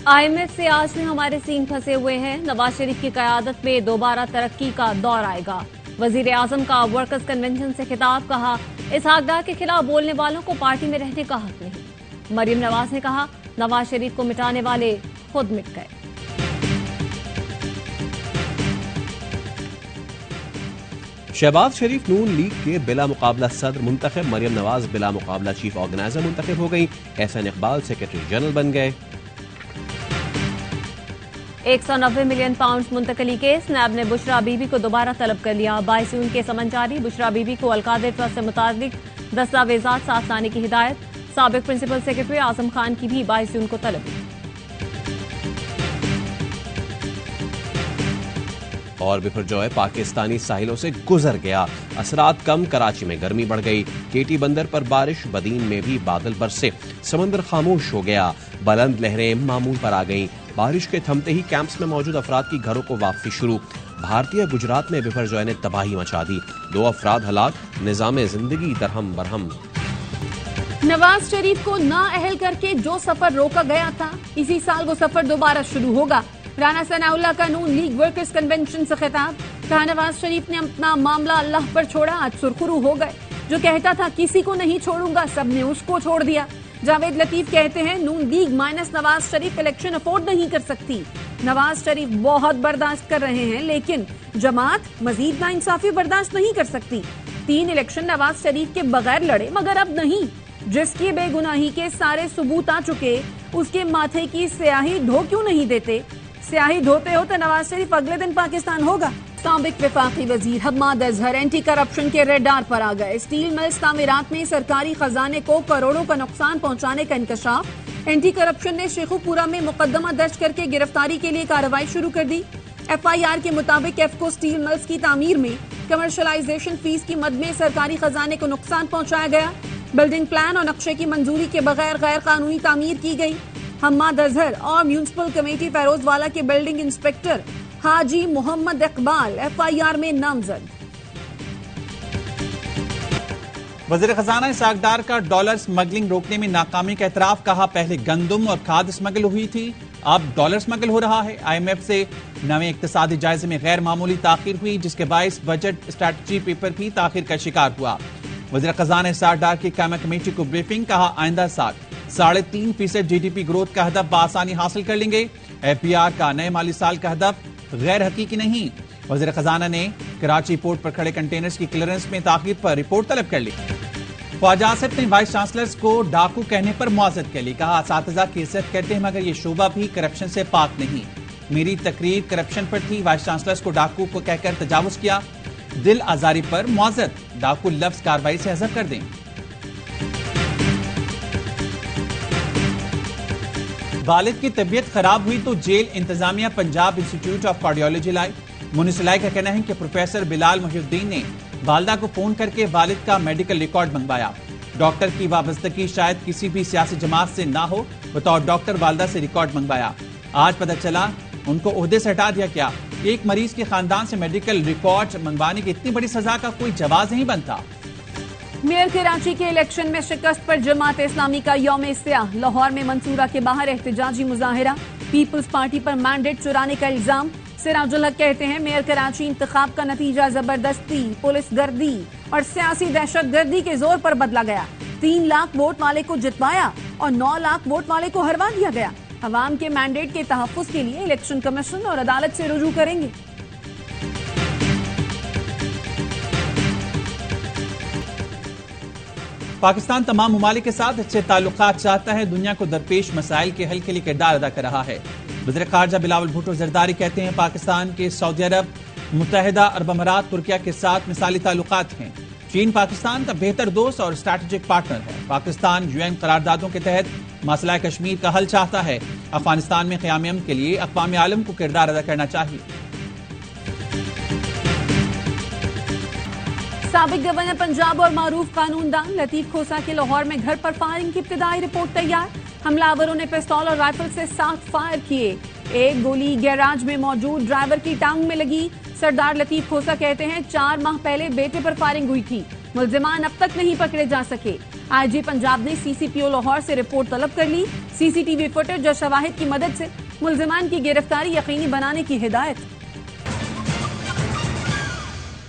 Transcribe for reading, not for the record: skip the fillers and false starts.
IMF से आज में हमारे सीन फंसे हुए हैं। नवाज शरीफ की क़यादत में दोबारा तरक्की का दौर आएगा। वजीर आजम का वर्कर्स कन्वेंशन से खिताब, कहा इसहाक डार के खिलाफ बोलने वालों को पार्टी में रहने का हक नहीं। मरियम नवाज ने कहा नवाज शरीफ को मिटाने वाले खुद मिट गए। शहबाज शरीफ नून लीग के बिला मुकाबला सदर मुंतखब, मरियम नवाज बिला मुकाबला चीफ ऑर्गेनाइजर मुंतखब हो गई। एहसान इकबाल सेक्रेटरी जनरल बन गए। 190 मिलियन पाउंड मुंतकली केस, नैब ने बुशरा बीबी को दोबारा तलब कर लिया। 22 जून के समन जारी, बुशरा बीबी को अलकादर ट्रस्ट से मुताबिक दस्तावेजात साथ लाने की हिदायत। साबिक प्रिंसिपल सेक्रेटरी आजम खान की भी 22 जून को तलब। और बिपरजॉय पाकिस्तानी साहिलों से गुजर गया। असरात कम, कराची में गर्मी बढ़ गई। केटी बंदर पर बारिश, बदीन में भी बादल बरसे। समंदर खामोश हो गया। बुलंद लहरें मामूल पर आ गईं। बारिश के थमते ही कैंप्स में मौजूद अफराद की घरों को वापसी शुरू। भारतीय गुजरात में बिपरजॉय ने तबाही मचा दी। 2 अफराद हलाक, निजाम जिंदगी दरहम बरहम। नवाज शरीफ को नाअहल करके जो सफर रोका गया था, इसी साल वो सफर दोबारा शुरू होगा। राना सनाउल्लाह का नून लीग वर्कर्स कन्वेंशन से खिताब, कहा नवाज शरीफ ने अपना मामला अल्लाह पर छोड़ा, आज सुरखरू हो गए। जो कहता था किसी को नहीं छोड़ूंगा, सबने उसको छोड़ दिया। जावेद लतीफ कहते हैं नून league minus Nawaz Sharif election afford नहीं कर सकती। नवाज शरीफ बहुत बर्दाश्त कर रहे हैं, लेकिन जमात मजीद नाइंसाफी बर्दाश्त नहीं कर सकती। 3 इलेक्शन नवाज शरीफ के बगैर लड़े, मगर अब नहीं। जिसकी बेगुनाही के सारे सबूत आ चुके, उसके माथे की स्याही धो क्यों नहीं देते? स्याही धोते हो तो नवाज शरीफ अगले दिन पाकिस्तान होगा। साबिक वफाकी वजीर हम्माद अजहर एंटी करप्शन के रेडार पर आ गए। स्टील मिल्स तामीरात में सरकारी खजाने को करोड़ों का नुकसान पहुंचाने का इंकशाफ। एंटी करप्शन ने शेखुपुरा में मुकदमा दर्ज करके गिरफ्तारी के लिए कार्रवाई शुरू कर दी। FIR के मुताबिक एफको स्टील मिल्स की तामीर में कमर्शलाइजेशन फीस की मद में सरकारी खजाने को नुकसान पहुंचाया गया। बिल्डिंग प्लान और नक्शे की मंजूरी के बगैर गैर कानूनी तामीर की गई। हम्माद अजहर और म्यूनिसिपल कमेटी फैरोजवाला के बिल्डिंग इंस्पेक्टर हाजी मोहम्मद इकबाल FIR में नामजद। वजीर खजाना इसहाक डार का डॉलर स्मगलिंग रोकने में नाकामी का एतराफ, कहा पहले गंदम और खाद स्मगल हुई थी, अब डॉलर स्मगल हो रहा है। IMF से नवे इक्तिसादी जायजे में गैर मामूली ताखीर हुई, जिसके बायस बजट स्ट्रैटेजी पेपर भी ताखीर का शिकार हुआ। वजीर खजाना इसहाक डार की कायमा कमेटी को ब्रीफिंग, कहा आइंदा साल 3.5% GDP ग्रोथ का हदफ बासानी हासिल कर लेंगे। FBR का नए माली साल का हदफ गैर हकीकी नहीं। वजीर खजाना ने कराची पोर्ट पर खड़े कंटेनर्स की क्लियरेंस में ताखीर पर रिपोर्ट तलब कर ली। ख्वाजा आसिफ ने वाइस चांसलर्स को डाकू कहने पर मुआज़रत कर ली, कहा असातिज़ा की इज्जत करते हैं, मगर ये शोबा भी करप्शन से पाक नहीं। मेरी तकरीर करप्शन पर थी, वाइस चांसलर्स को डाकू को कहकर तजावुज किया। दिल आजारी पर मुआज़रत, डाकू लफ्ज कार्रवाई से हज़फ कर दें। वालिद की तबीयत खराब हुई तो जेल इंतजामिया पंजाब इंस्टीट्यूट ऑफ कार्डियोलॉजी लाई। मुनिसलाई का कहना है कि प्रोफेसर बिलाल मुहिउद्दीन ने वालदा को फोन करके वालिद का मेडिकल रिकॉर्ड मंगवाया। डॉक्टर की वाबस्तगी शायद किसी भी सियासी जमात से ना हो, बतौर डॉक्टर वालदा से रिकॉर्ड मंगवाया। आज पता चला उनको ओहदे से हटा दिया गया। एक मरीज के खानदान से मेडिकल रिकॉर्ड मंगवाने की इतनी बड़ी सजा का कोई जवाब नहीं बनता। मेयर कराची के इलेक्शन में शिकस्त पर जमात इस्लामी का यौम इस्तियाह। लाहौर में मंसूरा के बाहर एहतजाजी मुजाहिरा। पीपल्स पार्टी पर मैंडेट चुराने का इल्जाम। सिराजुल हक कहते हैं मेयर कराची इंतखाब का नतीजा जबरदस्ती, पुलिस गर्दी और सियासी दहशत गर्दी के जोर पर बदला गया। 3 लाख वोट वाले को जितवाया और 9 लाख वोट वाले को हरवा दिया गया। अवाम के मैंडेट के तहफ्फुज के लिए इलेक्शन कमीशन और अदालत से रुजू करेंगे। पाकिस्तान तमाम ममालिक के साथ अच्छे ताल्लुकात चाहता है, दुनिया को दरपेश मसाइल के हल के लिए किरदार अदा कर रहा है। वज़ीर ख़ारजा बिलावल भुट्टो ज़रदारी कहते हैं पाकिस्तान के सऊदी अरब, मुत्तहिदा अरब अमारात, तुर्किया के साथ मिसाली ताल्लुकात हैं। चीन पाकिस्तान का बेहतर दोस्त और स्ट्रैटेजिक पार्टनर है। पाकिस्तान UN करारदादों के तहत मसला कश्मीर का हल चाहता है। अफगानिस्तान में क़याम अमन के लिए अक़वाम आलम को किरदार अदा करना चाहिए। साबिक गवर्नर पंजाब और मारूफ कानूनदान लतीफ खोसा के लाहौर में घर पर फायरिंग की इब्तिदाई रिपोर्ट तैयार। हमलावरों ने पिस्तौल और राइफल से 7 फायर किए। एक गोली गैराज में मौजूद ड्राइवर की टांग में लगी। सरदार लतीफ खोसा कहते हैं 4 माह पहले बेटे पर फायरिंग हुई थी, मुल्जिमान अब तक नहीं पकड़े जा सके। IG पंजाब ने CCPO लाहौर से रिपोर्ट तलब कर ली। सीसीटीवी फुटेज और शवाहिद की मदद से मुल्जिमान की गिरफ्तारी यकीनी बनाने की हिदायत।